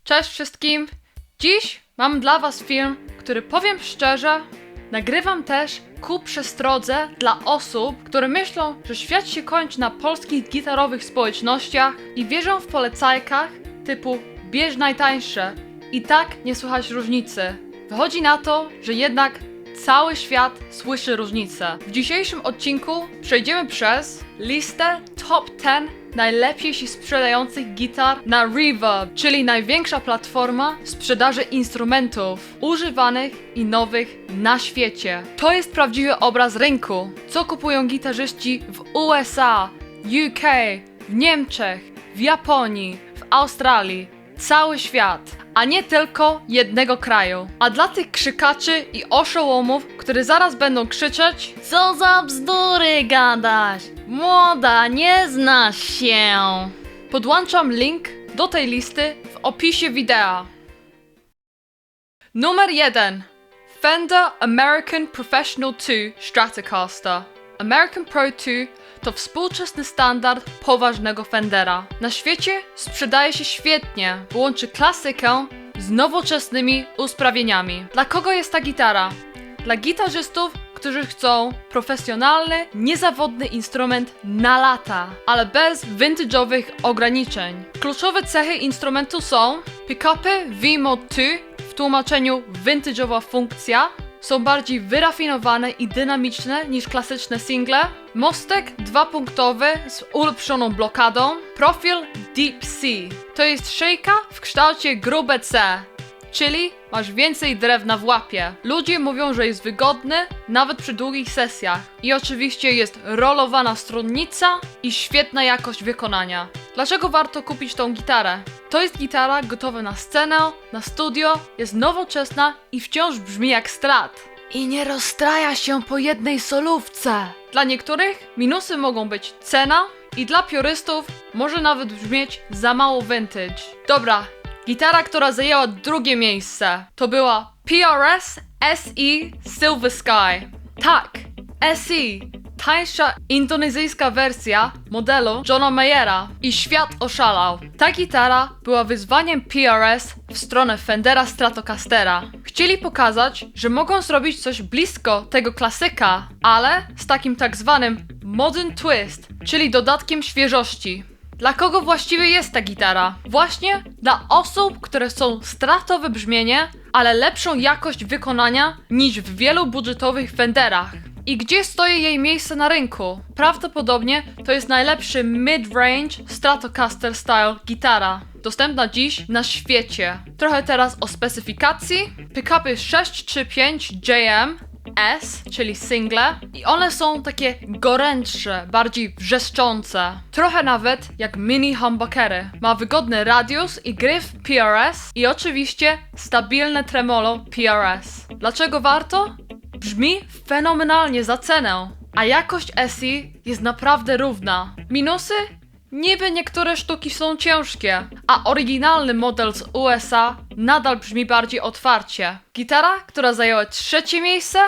Cześć wszystkim! Dziś mam dla was film, który powiem szczerze, nagrywam też ku przestrodze dla osób, które myślą, że świat się kończy na polskich gitarowych społecznościach i wierzą w polecajkach typu bierz najtańsze i tak nie słychać różnicy. Wychodzi na to, że jednak cały świat słyszy różnicę. W dzisiejszym odcinku przejdziemy przez listę top 10 najlepiej się sprzedających gitar na Reverb, czyli największa platforma sprzedaży instrumentów używanych i nowych na świecie. To jest prawdziwy obraz rynku. Co kupują gitarzyści w USA, UK, w Niemczech, w Japonii, w Australii, cały świat, a nie tylko jednego kraju. A dla tych krzykaczy i oszołomów, którzy zaraz będą krzyczeć: co za bzdury gadasz? Młoda, nie znasz się! Podłączam link do tej listy w opisie wideo. Numer 1. Fender American Professional 2 Stratocaster. American Pro 2 to współczesny standard poważnego Fendera. Na świecie sprzedaje się świetnie, bo łączy klasykę z nowoczesnymi usprawnieniami. Dla kogo jest ta gitara? Dla gitarzystów, którzy chcą profesjonalny, niezawodny instrument na lata, ale bez vintage'owych ograniczeń. Kluczowe cechy instrumentu są pick-upy V-Mod 2 w tłumaczeniu vintage'owa funkcja, są bardziej wyrafinowane i dynamiczne niż klasyczne single, mostek dwupunktowy z ulepszoną blokadą, profil Deep C. To jest szejka w kształcie grube C, czyli masz więcej drewna w łapie. Ludzie mówią, że jest wygodny nawet przy długich sesjach. I oczywiście jest rolowana stronnica i świetna jakość wykonania. Dlaczego warto kupić tą gitarę? To jest gitara gotowa na scenę, na studio, jest nowoczesna i wciąż brzmi jak Strat. I nie rozstraja się po jednej solówce. Dla niektórych minusy mogą być cena i dla purystów może nawet brzmieć za mało vintage. Dobra, gitara, która zajęła drugie miejsce, to była PRS SE Silver Sky. Tak, SE, tańsza indonezyjska wersja modelu Johna Mayera i świat oszalał. Ta gitara była wyzwaniem PRS w stronę Fendera Stratocastera. Chcieli pokazać, że mogą zrobić coś blisko tego klasyka, ale z takim tak zwanym modern twist, czyli dodatkiem świeżości. Dla kogo właściwie jest ta gitara? Właśnie dla osób, które chcą stratowe brzmienie, ale lepszą jakość wykonania niż w wielu budżetowych Fenderach. I gdzie stoi jej miejsce na rynku? Prawdopodobnie to jest najlepszy mid-range Stratocaster style gitara, dostępna dziś na świecie. Trochę teraz o specyfikacji. Pick-upy 635 JM S, czyli single, i one są takie gorętsze, bardziej wrzeszczące. Trochę nawet jak mini humbuckery. Ma wygodny radius i gryf PRS i oczywiście stabilne tremolo PRS. Dlaczego warto? Brzmi fenomenalnie za cenę, a jakość SE jest naprawdę równa. Minusy? Niby niektóre sztuki są ciężkie, a oryginalny model z USA nadal brzmi bardziej otwarcie. Gitara, która zajęła trzecie miejsce,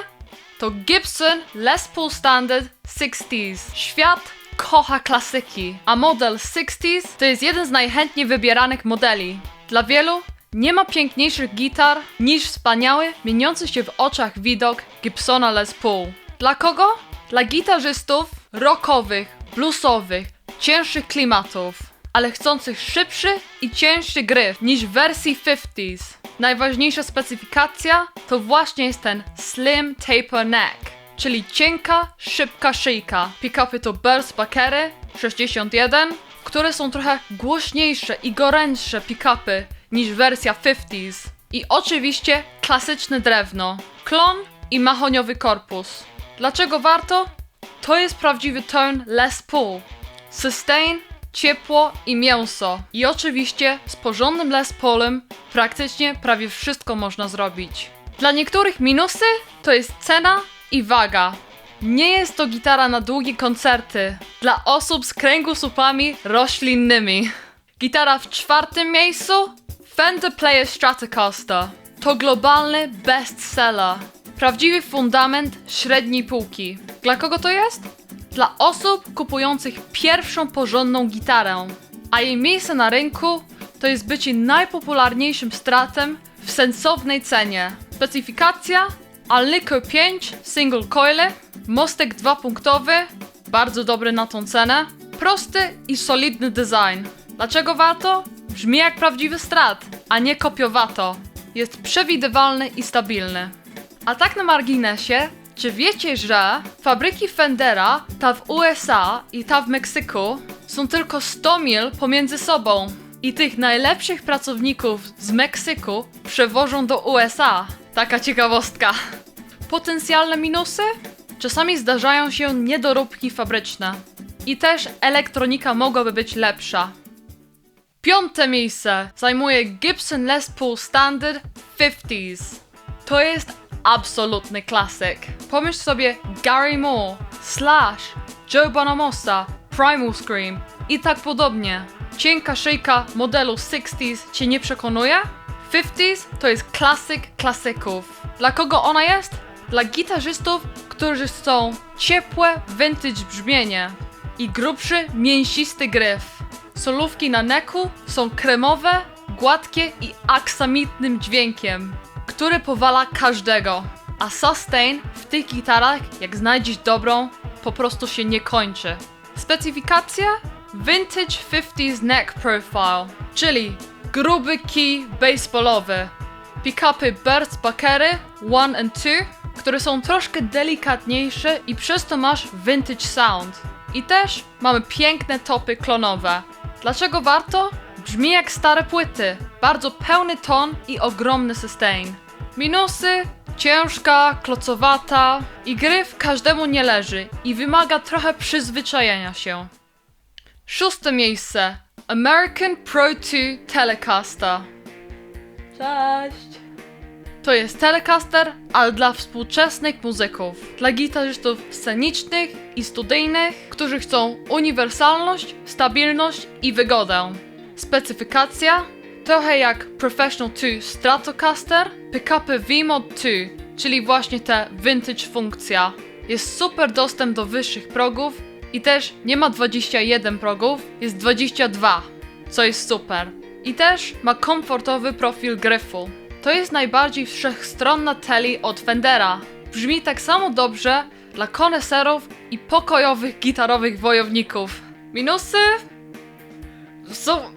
to Gibson Les Paul Standard 60s. Świat kocha klasyki, a model 60s to jest jeden z najchętniej wybieranych modeli. Dla wielu nie ma piękniejszych gitar niż wspaniały, mieniący się w oczach widok Gibsona Les Paul. Dla kogo? Dla gitarzystów rockowych, bluesowych, cięższych klimatów, ale chcących szybszy i cięższy gryf niż w wersji 50s. Najważniejsza specyfikacja to właśnie jest ten slim taper neck, czyli cienka, szybka szyjka. Pick-upy to Burst Buckery 61, które są trochę głośniejsze i gorętsze pick-upy niż wersja 50s. I oczywiście klasyczne drewno, klon i mahoniowy korpus. Dlaczego warto? To jest prawdziwy tone Les Paul. Sustain, ciepło i mięso. I oczywiście z porządnym Les Paulem praktycznie prawie wszystko można zrobić. Dla niektórych minusy to jest cena i waga. Nie jest to gitara na długie koncerty dla osób z kręgosłupami roślinnymi. Gitara w czwartym miejscu? Fender Player Stratocaster. To globalny bestseller. Prawdziwy fundament średniej półki. Dla kogo to jest? Dla osób kupujących pierwszą porządną gitarę, a jej miejsce na rynku to jest bycie najpopularniejszym Stratem w sensownej cenie. Specyfikacja: Alnico 5 single coil, mostek dwupunktowy, bardzo dobry na tą cenę, prosty i solidny design. Dlaczego warto? Brzmi jak prawdziwy Strat, a nie kopiowato. Jest przewidywalny i stabilny. A tak na marginesie, czy wiecie, że fabryki Fendera, ta w USA i ta w Meksyku, są tylko 100 mil pomiędzy sobą i tych najlepszych pracowników z Meksyku przewożą do USA? Taka ciekawostka. Potencjalne minusy? Czasami zdarzają się niedoróbki fabryczne. I też elektronika mogłaby być lepsza. 5. miejsce zajmuje Gibson Les Paul Standard 50s. To jest absolutny klasyk. Pomyśl sobie Gary Moore, Slash, Joe Bonamassa, Primal Scream i tak podobnie. Cienka szyjka modelu 60s cię nie przekonuje? 50s to jest klasyk klasyków. Dla kogo ona jest? Dla gitarzystów, którzy chcą ciepłe vintage brzmienie i grubszy, mięsisty gryf. Solówki na neku są kremowe, gładkie i aksamitnym dźwiękiem, który powala każdego. A sustain w tych gitarach, jak znajdziesz dobrą, po prostu się nie kończy. Specyfikacja? Vintage 50s neck profile, czyli gruby key baseballowy. Pick-upy Burst Buckery 1 and 2, które są troszkę delikatniejsze i przez to masz vintage sound. I też mamy piękne topy klonowe. Dlaczego warto? Brzmi jak stare płyty, bardzo pełny ton i ogromny sustain. Minusy? Ciężka, klocowata i gryf każdemu nie leży i wymaga trochę przyzwyczajenia się. 6. miejsce American Pro 2 Telecaster. Cześć! To jest Telecaster, ale dla współczesnych muzyków, dla gitarzystów scenicznych i studyjnych, którzy chcą uniwersalność, stabilność i wygodę. Specyfikacja? Trochę jak Professional 2 Stratocaster, pick-upy V-Mod 2, czyli właśnie ta vintage funkcja. Jest super dostęp do wyższych progów i też nie ma 21 progów, jest 22, co jest super. I też ma komfortowy profil gryfu. To jest najbardziej wszechstronna teli od Fendera. Brzmi tak samo dobrze dla koneserów i pokojowych gitarowych wojowników. Minusy?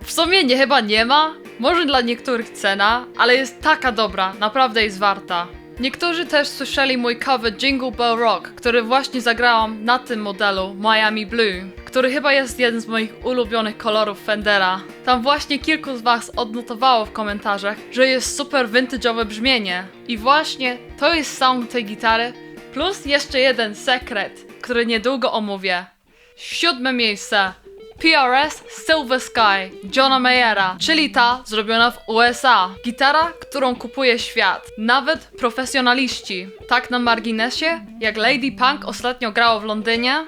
W sumie chyba nie ma. Może dla niektórych cena, ale jest taka dobra, naprawdę jest warta. Niektórzy też słyszeli mój cover Jingle Bell Rock, który właśnie zagrałam na tym modelu Miami Blue, który chyba jest jeden z moich ulubionych kolorów Fendera. Tam właśnie kilku z was odnotowało w komentarzach, że jest super vintage'owe brzmienie. I właśnie to jest sound tej gitary, plus jeszcze jeden sekret, który niedługo omówię. 7. miejsce PRS Silver Sky Johna Mayera, czyli ta zrobiona w USA. Gitara, którą kupuje świat, nawet profesjonaliści. Tak na marginesie, jak Lady Punk ostatnio grało w Londynie,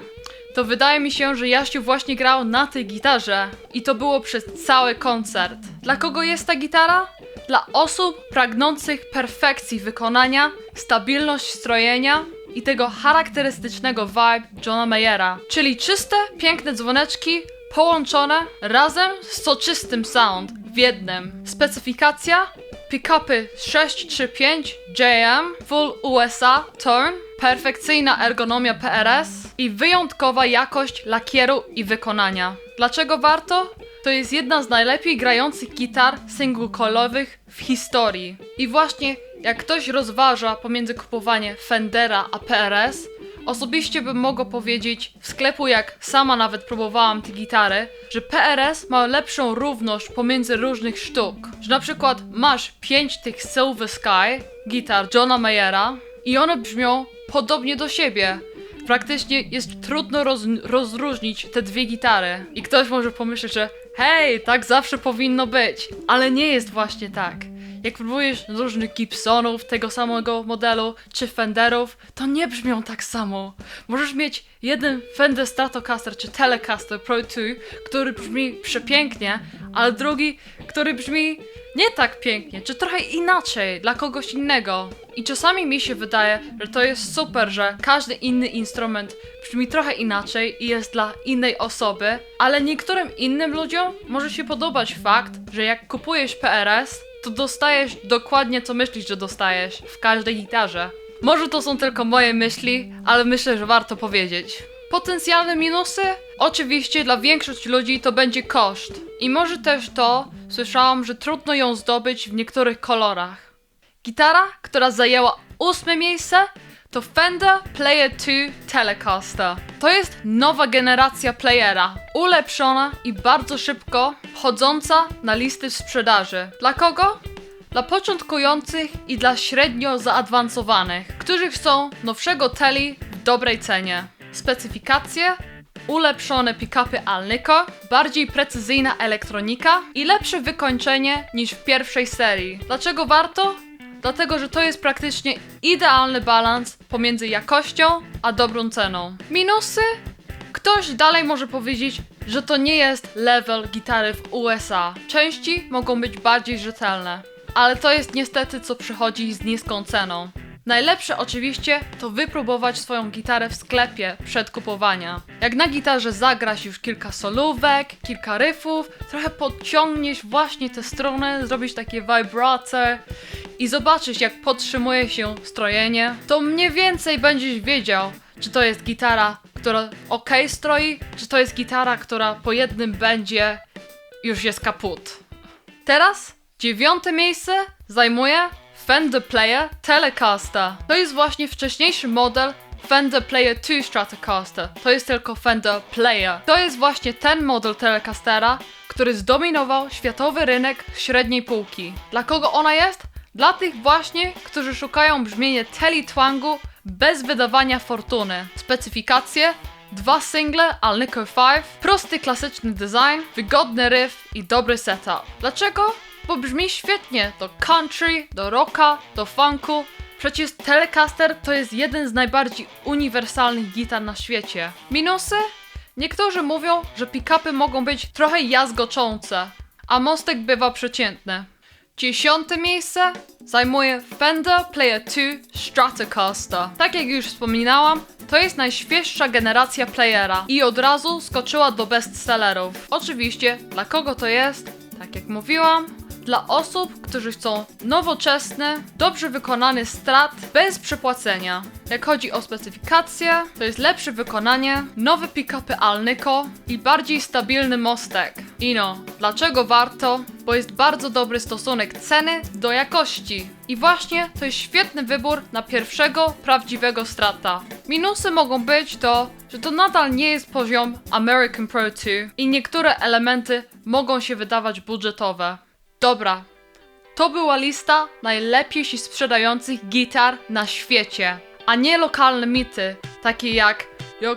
to wydaje mi się, że Jasiu właśnie grał na tej gitarze i to było przez cały koncert. Dla kogo jest ta gitara? Dla osób pragnących perfekcji wykonania, stabilność strojenia i tego charakterystycznego vibe Johna Mayera, czyli czyste, piękne dzwoneczki połączone razem z soczystym sound w jednym. Specyfikacja? Pick-upy 635 JM, Full USA Tone, perfekcyjna ergonomia PRS i wyjątkowa jakość lakieru i wykonania. Dlaczego warto? To jest jedna z najlepiej grających gitar single-coilowych w historii. I właśnie jak ktoś rozważa pomiędzy kupowanie Fendera a PRS, osobiście bym mogła powiedzieć w sklepu, jak sama nawet próbowałam te gitary, że PRS ma lepszą równość pomiędzy różnych sztuk. Że na przykład masz 5 tych Silver Sky gitar Johna Mayera i one brzmią podobnie do siebie. Praktycznie jest trudno rozróżnić te dwie gitary. I ktoś może pomyśleć, że hej, tak zawsze powinno być. Ale nie jest właśnie tak. jak próbujesz różnych Gibsonów tego samego modelu, czy Fenderów, to nie brzmią tak samo. Możesz mieć jeden Fender Stratocaster czy Telecaster Pro 2, który brzmi przepięknie, ale drugi, który brzmi nie tak pięknie, czy trochę inaczej, dla kogoś innego. I czasami mi się wydaje, że to jest super, że każdy inny instrument brzmi trochę inaczej i jest dla innej osoby, ale niektórym innym ludziom może się podobać fakt, że jak kupujesz PRS, to dostajesz dokładnie co myślisz, że dostajesz w każdej gitarze. Może to są tylko moje myśli, ale myślę, że warto powiedzieć. Potencjalne minusy? Oczywiście dla większości ludzi to będzie koszt. I może też to, słyszałam, że trudno ją zdobyć w niektórych kolorach. Gitara, która zajęła 8. miejsce, to Fender Player 2 Telecaster. To jest nowa generacja playera, ulepszona i bardzo szybko chodząca na listy sprzedaży. Dla kogo? Dla początkujących i dla średnio zaawansowanych, którzy chcą nowszego teli w dobrej cenie. Specyfikacje: ulepszone pick-upy Alnico, bardziej precyzyjna elektronika i lepsze wykończenie niż w pierwszej serii. Dlaczego warto? Dlatego, że to jest praktycznie idealny balans pomiędzy jakością a dobrą ceną. Minusy? Ktoś dalej może powiedzieć, że to nie jest level gitary w USA. Części mogą być bardziej rzetelne, ale to jest niestety co przychodzi z niską ceną. Najlepsze oczywiście to wypróbować swoją gitarę w sklepie przed kupowania. Jak na gitarze zagrasz już kilka solówek, kilka riffów, trochę podciągniesz właśnie te struny, zrobisz takie vibrato i zobaczysz jak podtrzymuje się strojenie, to mniej więcej będziesz wiedział, czy to jest gitara, która ok stroi, czy to jest gitara, która po jednym będzie już jest kaput. Teraz 9. miejsce zajmuje Fender Player Telecaster. To jest właśnie wcześniejszy model Fender Player 2 Stratocaster. To jest tylko Fender Player. To jest właśnie ten model Telecastera, który zdominował światowy rynek średniej półki. Dla kogo ona jest? Dla tych właśnie, którzy szukają brzmienia teli-twangu bez wydawania fortuny. Specyfikacje: 2 single Alnico 5, prosty klasyczny design, wygodny riff i dobry setup. Dlaczego? Bo brzmi świetnie do country, do rocka, do funku. Przecież Telecaster to jest jeden z najbardziej uniwersalnych gitar na świecie. Minusy? Niektórzy mówią, że pick-upy mogą być trochę jazgoczące, a mostek bywa przeciętny. 10. miejsce zajmuje Fender Player 2 Stratocaster. Tak jak już wspominałam, to jest najświeższa generacja playera i od razu skoczyła do bestsellerów. Oczywiście, dla kogo to jest? Tak jak mówiłam, dla osób, którzy chcą nowoczesny, dobrze wykonany strat bez przepłacenia. Jak chodzi o specyfikacje, to jest lepsze wykonanie, nowe pick-upy Alnico i bardziej stabilny mostek. I no, dlaczego warto? Bo jest bardzo dobry stosunek ceny do jakości. I właśnie to jest świetny wybór na pierwszego prawdziwego strata. Minusy mogą być to, że to nadal nie jest poziom American Pro 2 i niektóre elementy mogą się wydawać budżetowe. Dobra, to była lista najlepiej się sprzedających gitar na świecie, a nie lokalne mity, takie jak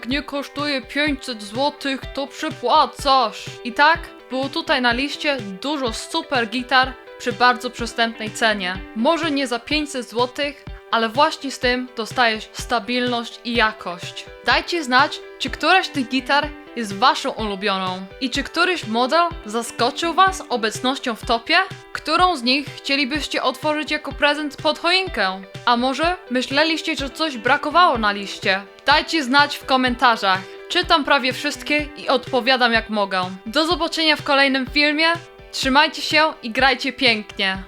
nie kosztuje 500 zł, to przypłacasz. I tak, było tutaj na liście dużo super gitar przy bardzo przystępnej cenie. Może nie za 500 zł, ale właśnie z tym dostajesz stabilność i jakość. Dajcie znać, czy któraś z tych gitar jest waszą ulubioną i czy któryś model zaskoczył was obecnością w topie? Którą z nich chcielibyście otworzyć jako prezent pod choinkę? A może myśleliście, że coś brakowało na liście? Dajcie znać w komentarzach. Czytam prawie wszystkie i odpowiadam jak mogę. Do zobaczenia w kolejnym filmie. Trzymajcie się i grajcie pięknie.